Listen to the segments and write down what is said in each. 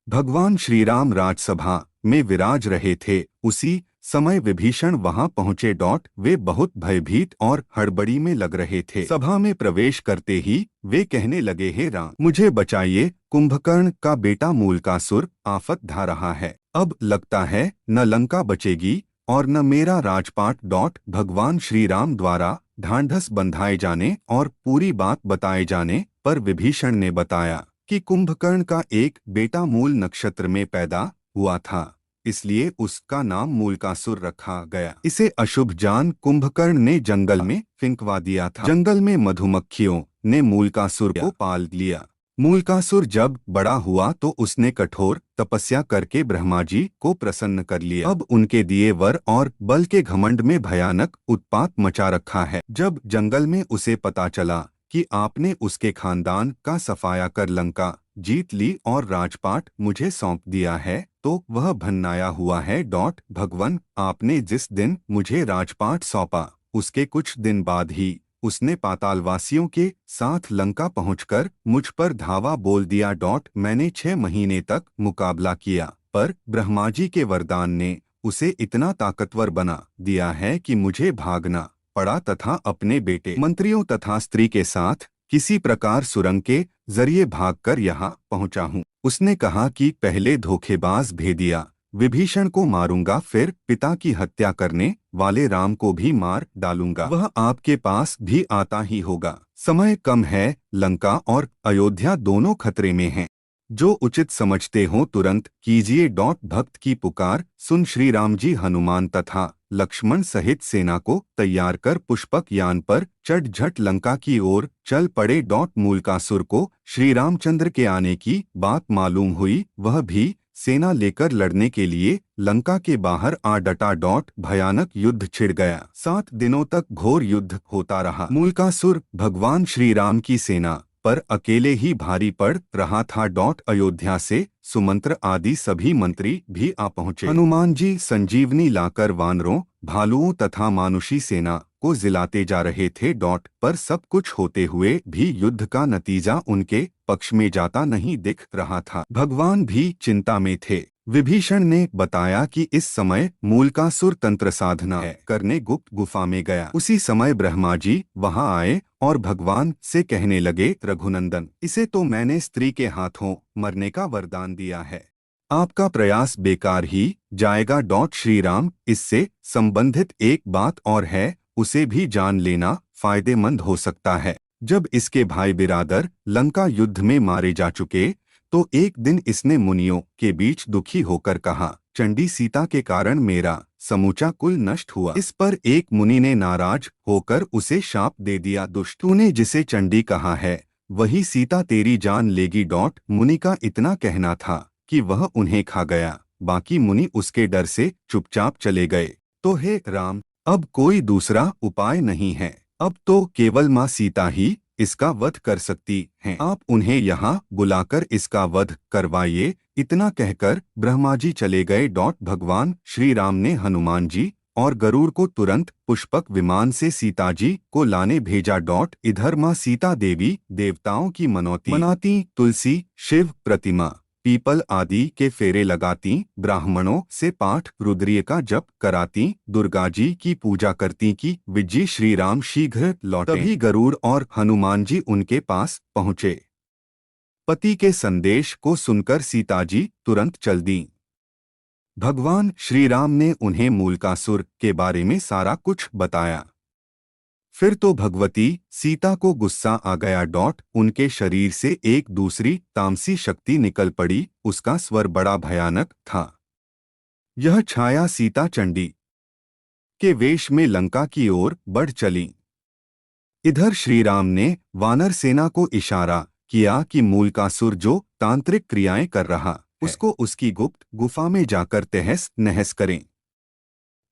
भगवान श्री राम राजसभा में विराज रहे थे। उसी समय विभीषण वहां पहुंचे। वे बहुत भयभीत और हड़बड़ी में लग रहे थे। सभा में प्रवेश करते ही वे कहने लगे, हे राम, मुझे बचाइए, कुंभकर्ण का बेटा मूलकासुर आफत ढा रहा है। अब लगता है न लंका बचेगी और न मेरा राजपाट। भगवान श्री राम द्वारा ढांढस बंधाए जाने और पूरी बात बताए जाने पर विभीषण ने बताया कि कुंभकर्ण का एक बेटा मूल नक्षत्र में पैदा हुआ था, इसलिए उसका नाम मूलकासुर रखा गया। इसे अशुभ जान कुंभकर्ण ने जंगल में फेंकवा दिया था। जंगल में मधुमक्खियों ने मूलकासुर को पाल लिया। मूलकासुर जब बड़ा हुआ तो उसने कठोर तपस्या करके ब्रह्मा जी को प्रसन्न कर लिया। अब उनके दिए वर और बल के घमंड में भयानक उत्पात मचा रखा है। जब जंगल में उसे पता चला कि आपने उसके खानदान का सफाया कर लंका जीत ली और राजपाट मुझे सौंप दिया है, तो वह भन्नाया हुआ है। भगवन, आपने जिस दिन मुझे राजपाट सौंपा उसके कुछ दिन बाद ही उसने पातालवासियों के साथ लंका पहुंचकर मुझ पर धावा बोल दिया। मैंने 6 महीने तक मुकाबला किया, पर ब्रह्मा जी के वरदान ने उसे इतना ताकतवर बना दिया है कि मुझे भागना पड़ा तथा अपने बेटे, मंत्रियों तथा स्त्री के साथ किसी प्रकार सुरंग के जरिए भागकर यहाँ पहुँचा हूँ। उसने कहा कि पहले धोखेबाज भेदिया विभीषण को मारूंगा, फिर पिता की हत्या करने वाले राम को भी मार डालूंगा। वह आपके पास भी आता ही होगा। समय कम है, लंका और अयोध्या दोनों खतरे में हैं। जो उचित समझते हो तुरंत कीजिए। भक्त की पुकार सुन श्री राम जी हनुमान तथा लक्ष्मण सहित सेना को तैयार कर पुष्पक यान पर चढ़ झट लंका की ओर चल पड़े। मूलकासुर को श्री रामचंद्र के आने की बात मालूम हुई। वह भी सेना लेकर लड़ने के लिए लंका के बाहर आ डटा। भयानक युद्ध छिड़ गया। 7 दिनों तक घोर युद्ध होता रहा। मूलकासुर भगवान श्री राम की सेना पर अकेले ही भारी पड़ रहा था। अयोध्या से सुमंत्र आदि सभी मंत्री भी आ पहुंचे। हनुमान जी संजीवनी लाकर वानरों, भालुओं तथा मानुषी सेना को जिलाते जा रहे थे। पर सब कुछ होते हुए भी युद्ध का नतीजा उनके पक्ष में जाता नहीं दिख रहा था। भगवान भी चिंता में थे। विभीषण ने बताया कि इस समय मूलकासुर तंत्र साधना करने गुप्त गुफा में गया। उसी समय ब्रह्मा जी वहां आए और भगवान से कहने लगे, रघुनंदन, इसे तो मैंने स्त्री के हाथों मरने का वरदान दिया है, आपका प्रयास बेकार ही जाएगा। श्री राम, इससे संबंधित एक बात और है, उसे भी जान लेना फायदेमंद हो सकता है। जब इसके भाई बिरादर लंका युद्ध में मारे जा चुके तो एक दिन इसने मुनियों के बीच दुखी होकर कहा, चंडी सीता के कारण मेरा समूचा कुल नष्ट हुआ। इस पर एक मुनि ने नाराज होकर उसे शाप दे दिया, दुष्ट, तूने जिसे चंडी कहा है वही सीता तेरी जान लेगी। मुनि का इतना कहना था कि वह उन्हें खा गया। बाकी मुनि उसके डर से चुपचाप चले गए। तो हे राम, अब कोई दूसरा उपाय नहीं है। अब तो केवल माँ सीता ही इसका वध कर सकती हैं। आप उन्हें यहाँ बुलाकर इसका वध करवाइए। इतना कहकर ब्रह्मा जी चले गए। भगवान श्री राम ने हनुमान जी और गरुड़ को तुरंत पुष्पक विमान से सीता जी को लाने भेजा। इधर माँ सीता देवी देवताओं की मनौती मनाती, तुलसी, शिव प्रतिमा, पीपल आदि के फेरे लगाती, ब्राह्मणों से पाठ रुद्रीय का जप कराती, दुर्गा जी की पूजा करती कि विजय श्री राम शीघ्र लौटे। तभी गरुड़ और हनुमान जी उनके पास पहुँचे। पति के संदेश को सुनकर सीता जी तुरंत चल दी। भगवान श्री राम ने उन्हें मूलकासुर के बारे में सारा कुछ बताया। फिर तो भगवती सीता को गुस्सा आ गया। उनके शरीर से एक दूसरी तामसी शक्ति निकल पड़ी। उसका स्वर बड़ा भयानक था। यह छाया सीता चंडी के वेश में लंका की ओर बढ़ चली। इधर श्री राम ने वानर सेना को इशारा किया कि मूलकासुर जो तांत्रिक क्रियाएं कर रहा है, उसको उसकी गुप्त गुफा में जाकर तहस नहस करें।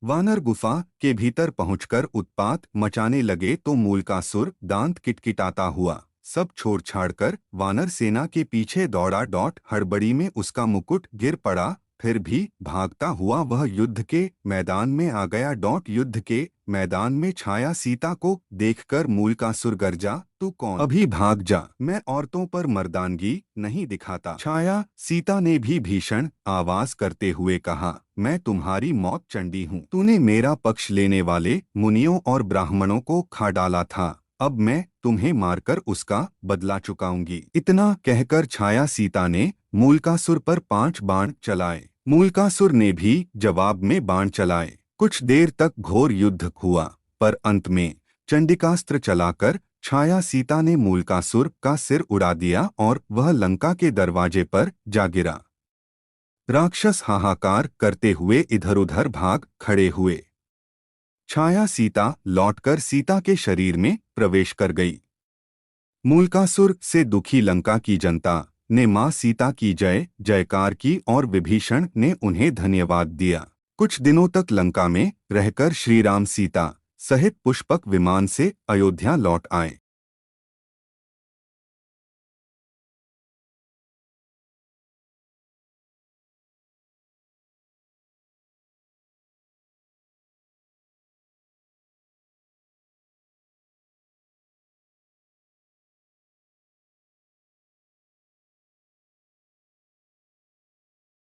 वानर गुफा के भीतर पहुंचकर उत्पात मचाने लगे तो मूलकासुर दांत किटकिटाता हुआ सब छोड़ छाड़कर वानर सेना के पीछे दौड़ा। हड़बड़ी में उसका मुकुट गिर पड़ा फिर भी भागता हुआ वह युद्ध के मैदान में आ गया। युद्ध के मैदान में छाया सीता को देखकर मूलकासुर गरजा, तू कौन? अभी भाग जा, मैं औरतों पर मर्दानगी नहीं दिखाता। छाया सीता ने भी भीषण आवाज करते हुए कहा, मैं तुम्हारी मौत चंडी हूँ। तूने मेरा पक्ष लेने वाले मुनियों और ब्राह्मणों को खा डाला था, अब मैं तुम्हें मारकर उसका बदला चुकाऊंगी। इतना कहकर छाया सीता ने मूलकासुर पर 5 बाण चलाए। मूलकासुर ने भी जवाब में बाण चलाए। कुछ देर तक घोर युद्ध हुआ, पर अंत में चंडिकास्त्र चलाकर छाया सीता ने मूलकासुर का सिर उड़ा दिया और वह लंका के दरवाजे पर जा गिरा। राक्षस हाहाकार करते हुए इधर-उधर भाग खड़े हुए। छाया सीता लौटकर सीता के शरीर में प्रवेश कर गई। मूलकासुर से दुखी लंका की जनता ने मां सीता की जय जयकार की और विभीषण ने उन्हें धन्यवाद दिया। कुछ दिनों तक लंका में रहकर श्रीराम सीता सहित पुष्पक विमान से अयोध्या लौट आए।